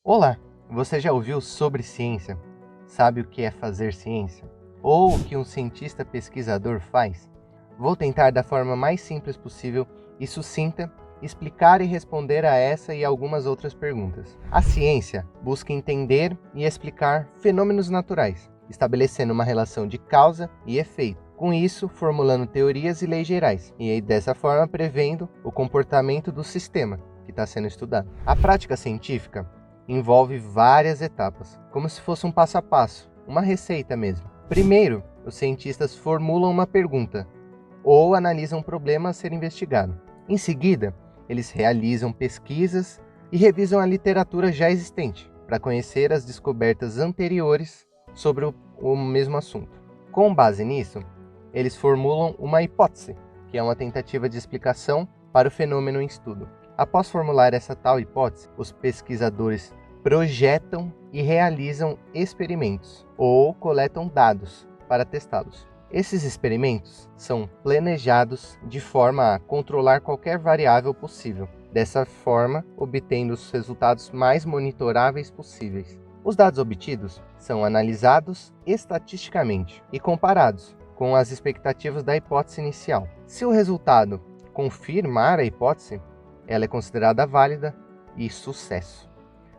Olá, você já ouviu sobre ciência? Sabe o que é fazer ciência? Ou o que um cientista pesquisador faz? Vou tentar da forma mais simples possível e sucinta explicar e responder a essa e algumas outras perguntas. A ciência busca entender e explicar fenômenos naturais, estabelecendo uma relação de causa e efeito. Com isso, formulando teorias e leis gerais, e aí, dessa forma prevendo o comportamento do sistema que está sendo estudado. A prática científica envolve várias etapas, como se fosse um passo a passo, uma receita mesmo. Primeiro, os cientistas formulam uma pergunta ou analisam um problema a ser investigado. Em seguida, eles realizam pesquisas e revisam a literatura já existente para conhecer as descobertas anteriores sobre o mesmo assunto. Com base nisso, eles formulam uma hipótese, que é uma tentativa de explicação para o fenômeno em estudo. Após formular essa tal hipótese, os pesquisadores projetam e realizam experimentos ou coletam dados para testá-los. Esses experimentos são planejados de forma a controlar qualquer variável possível, dessa forma obtendo os resultados mais monitoráveis possíveis. Os dados obtidos são analisados estatisticamente e comparados com as expectativas da hipótese inicial. Se o resultado confirmar a hipótese, ela é considerada válida e sucesso.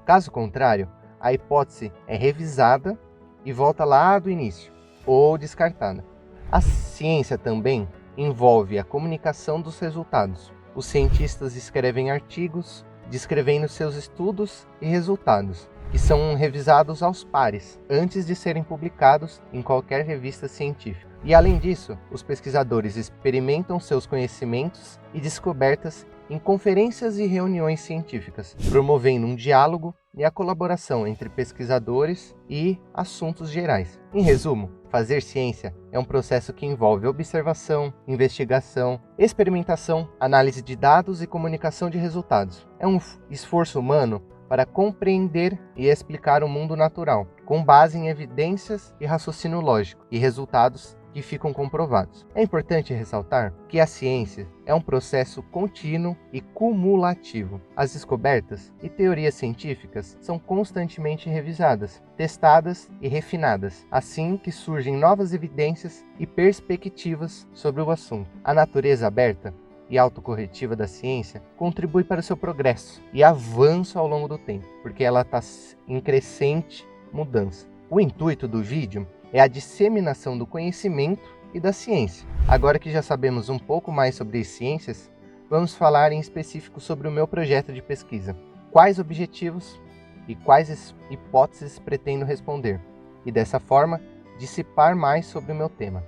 Caso contrário, a hipótese é revisada e volta lá do início, ou descartada. A ciência também envolve a comunicação dos resultados. Os cientistas escrevem artigos descrevendo seus estudos e resultados, que são revisados aos pares, antes de serem publicados em qualquer revista científica. E além disso, os pesquisadores experimentam seus conhecimentos e descobertas em conferências e reuniões científicas, promovendo um diálogo e a colaboração entre pesquisadores e assuntos gerais. Em resumo, fazer ciência é um processo que envolve observação, investigação, experimentação, análise de dados e comunicação de resultados. É um esforço humano para compreender e explicar o mundo natural, com base em evidências e raciocínio lógico e resultados que ficam comprovados. É importante ressaltar que a ciência é um processo contínuo e cumulativo. As descobertas e teorias científicas são constantemente revisadas, testadas e refinadas, assim que surgem novas evidências e perspectivas sobre o assunto. A natureza aberta e autocorretiva da ciência contribui para o seu progresso e avanço ao longo do tempo, porque ela está em crescente mudança. O intuito do vídeo é a disseminação do conhecimento e da ciência. Agora que já sabemos um pouco mais sobre as ciências, vamos falar em específico sobre o meu projeto de pesquisa. Quais objetivos e quais hipóteses pretendo responder, e dessa forma dissipar mais sobre o meu tema,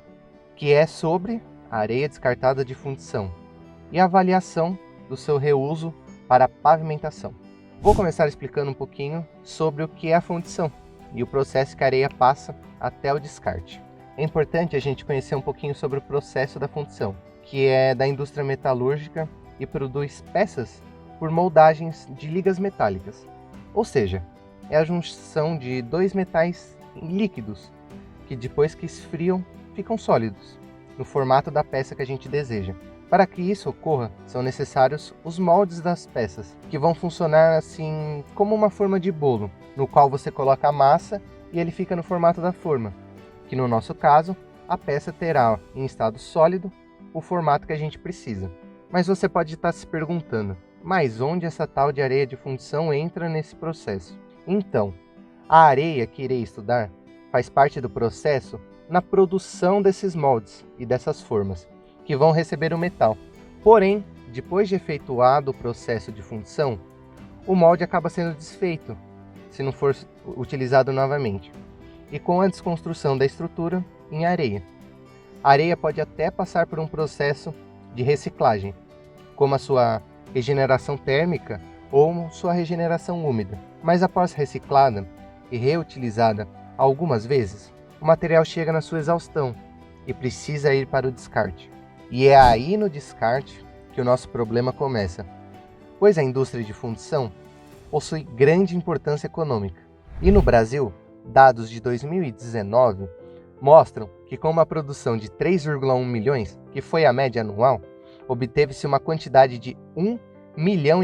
que é sobre a areia descartada de fundição e a avaliação do seu reuso para a pavimentação. Vou começar explicando um pouquinho sobre o que é a fundição e o processo que a areia passa até o descarte. É importante a gente conhecer um pouquinho sobre o processo da fundição, que é da indústria metalúrgica e produz peças por moldagens de ligas metálicas. Ou seja, é a junção de dois metais líquidos que depois que esfriam ficam sólidos, no formato da peça que a gente deseja. Para que isso ocorra, são necessários os moldes das peças, que vão funcionar assim como uma forma de bolo, no qual você coloca a massa e ele fica no formato da forma, que no nosso caso, a peça terá em estado sólido o formato que a gente precisa. Mas você pode estar se perguntando, mas onde essa tal de areia de fundição entra nesse processo? Então, a areia que irei estudar faz parte do processo na produção desses moldes e dessas formas, que vão receber o metal. Porém, depois de efetuado o processo de fundição, o molde acaba sendo desfeito, se não for utilizado novamente, e com a desconstrução da estrutura em areia. A areia pode até passar por um processo de reciclagem, como a sua regeneração térmica ou sua regeneração úmida. Mas após reciclada e reutilizada algumas vezes, o material chega na sua exaustão e precisa ir para o descarte. E é aí no descarte que o nosso problema começa, pois a indústria de fundição possui grande importância econômica. E no Brasil, dados de 2019 mostram que com uma produção de 3,1 milhões, que foi a média anual, obteve-se uma quantidade de 1,5 milhão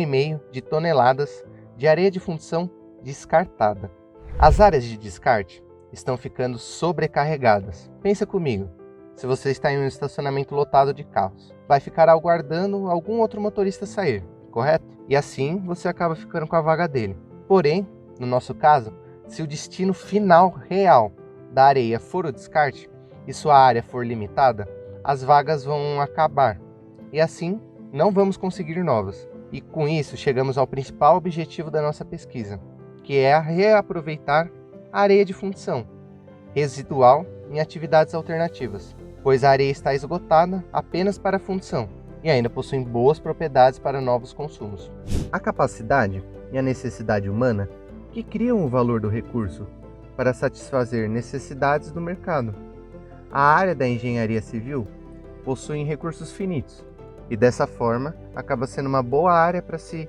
de toneladas de areia de fundição descartada. As áreas de descarte estão ficando sobrecarregadas. Pensa comigo, se você está em um estacionamento lotado de carros, vai ficar aguardando algum outro motorista sair, correto? E assim você acaba ficando com a vaga dele. Porém, no nosso caso, se o destino final real da areia for o descarte e sua área for limitada, as vagas vão acabar e assim não vamos conseguir novas. E com isso chegamos ao principal objetivo da nossa pesquisa, que é reaproveitar a areia de fundição residual em atividades alternativas, pois a areia está esgotada apenas para a fundição e ainda possui boas propriedades para novos consumos. A capacidade e a necessidade humana que criam o valor do recurso para satisfazer necessidades do mercado. A área da engenharia civil possui recursos finitos e dessa forma acaba sendo uma boa área para se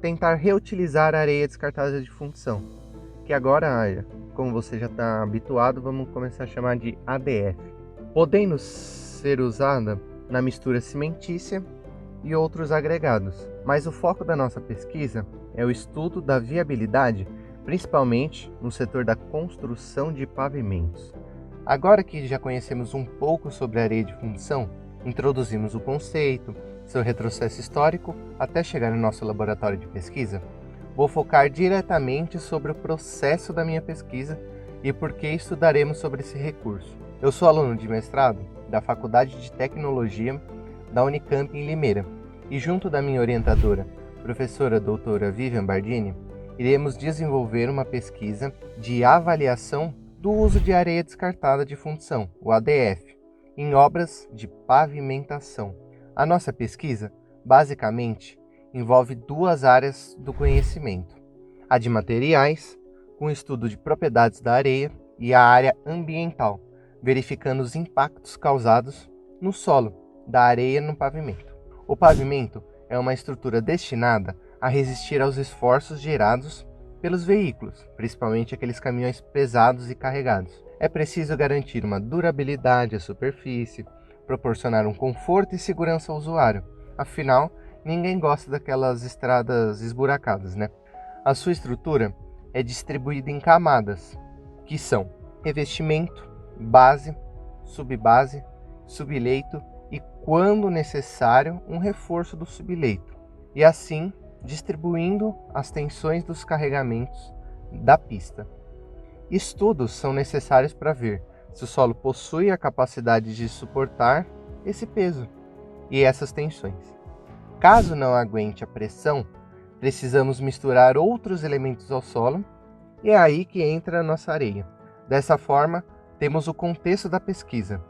tentar reutilizar a areia descartada de fundição, que agora, como você já está habituado, vamos começar a chamar de ADF, podendo ser usada na mistura cimentícia e outros agregados. Mas o foco da nossa pesquisa é o estudo da viabilidade, principalmente no setor da construção de pavimentos. Agora que já conhecemos um pouco sobre a areia de fundição, introduzimos o conceito, seu retrocesso histórico, até chegar no nosso laboratório de pesquisa, vou focar diretamente sobre o processo da minha pesquisa e por que estudaremos sobre esse recurso. Eu sou aluno de mestrado da Faculdade de Tecnologia da Unicamp em Limeira e junto da minha orientadora, professora doutora Vivian Bardini, iremos desenvolver uma pesquisa de avaliação do uso de areia descartada de fundição, o ADF, em obras de pavimentação. A nossa pesquisa, basicamente, envolve duas áreas do conhecimento: a de materiais, com o estudo de propriedades da areia, e a área ambiental, verificando os impactos causados no solo da areia no pavimento. O pavimento é uma estrutura destinada a resistir aos esforços gerados pelos veículos, principalmente aqueles caminhões pesados e carregados. É preciso garantir uma durabilidade à superfície, proporcionar um conforto e segurança ao usuário. Afinal, ninguém gosta daquelas estradas esburacadas, né? A sua estrutura é distribuída em camadas, que são revestimento, base, subbase, subleito e, quando necessário, um reforço do subleito. E assim, distribuindo as tensões dos carregamentos da pista. Estudos são necessários para ver se o solo possui a capacidade de suportar esse peso e essas tensões. Caso não aguente a pressão, precisamos misturar outros elementos ao solo e é aí que entra a nossa areia. Dessa forma, temos o contexto da pesquisa,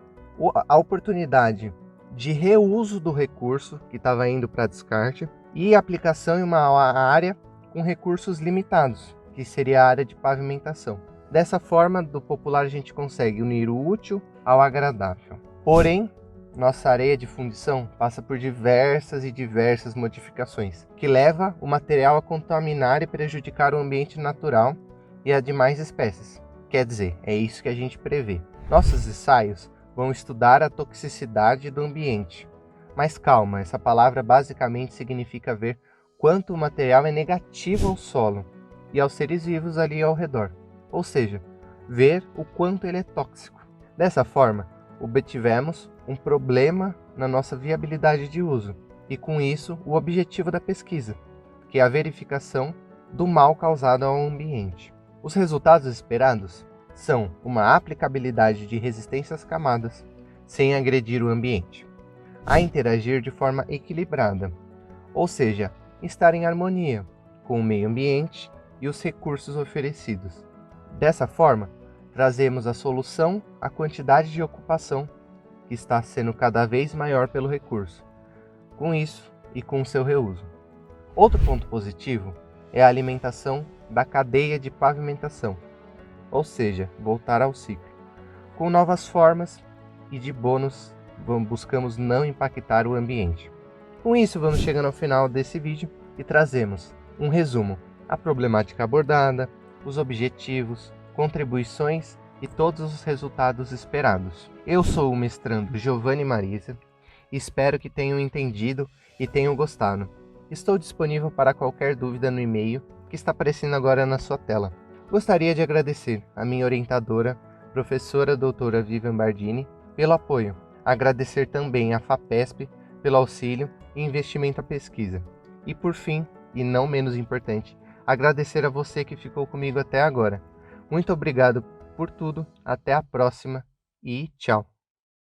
a oportunidade de reuso do recurso que estava indo para descarte e aplicação em uma área com recursos limitados, que seria a área de pavimentação. Dessa forma, do popular a gente consegue unir o útil ao agradável. Porém, nossa areia de fundição passa por diversas modificações, que leva o material a contaminar e prejudicar o ambiente natural e a demais espécies. Quer dizer, é isso que a gente prevê. Nossos ensaios vão estudar a toxicidade do ambiente. Mas calma, essa palavra basicamente significa ver quanto o material é negativo ao solo e aos seres vivos ali ao redor. Ou seja, ver o quanto ele é tóxico. Dessa forma, obtivemos um problema na nossa viabilidade de uso e, com isso, o objetivo da pesquisa, que é a verificação do mal causado ao ambiente. Os resultados esperados são uma aplicabilidade de resistência às camadas, sem agredir o ambiente, a interagir de forma equilibrada, ou seja, estar em harmonia com o meio ambiente e os recursos oferecidos. Dessa forma, trazemos a solução à quantidade de ocupação que está sendo cada vez maior pelo recurso, com isso e com o seu reuso. Outro ponto positivo é a alimentação da cadeia de pavimentação, ou seja, voltar ao ciclo. Com novas formas e de bônus, buscamos não impactar o ambiente. Com isso, vamos chegando ao final desse vídeo e trazemos um resumo, a problemática abordada, os objetivos, contribuições e todos os resultados esperados. Eu sou o mestrando Giovanni Marisa, espero que tenham entendido e tenham gostado. Estou disponível para qualquer dúvida no e-mail que está aparecendo agora na sua tela. Gostaria de agradecer a minha orientadora, professora doutora Vivian Bardini, pelo apoio. Agradecer também à FAPESP pelo auxílio e investimento à pesquisa. E por fim, e não menos importante, agradecer a você que ficou comigo até agora. Muito obrigado por tudo, até a próxima e tchau!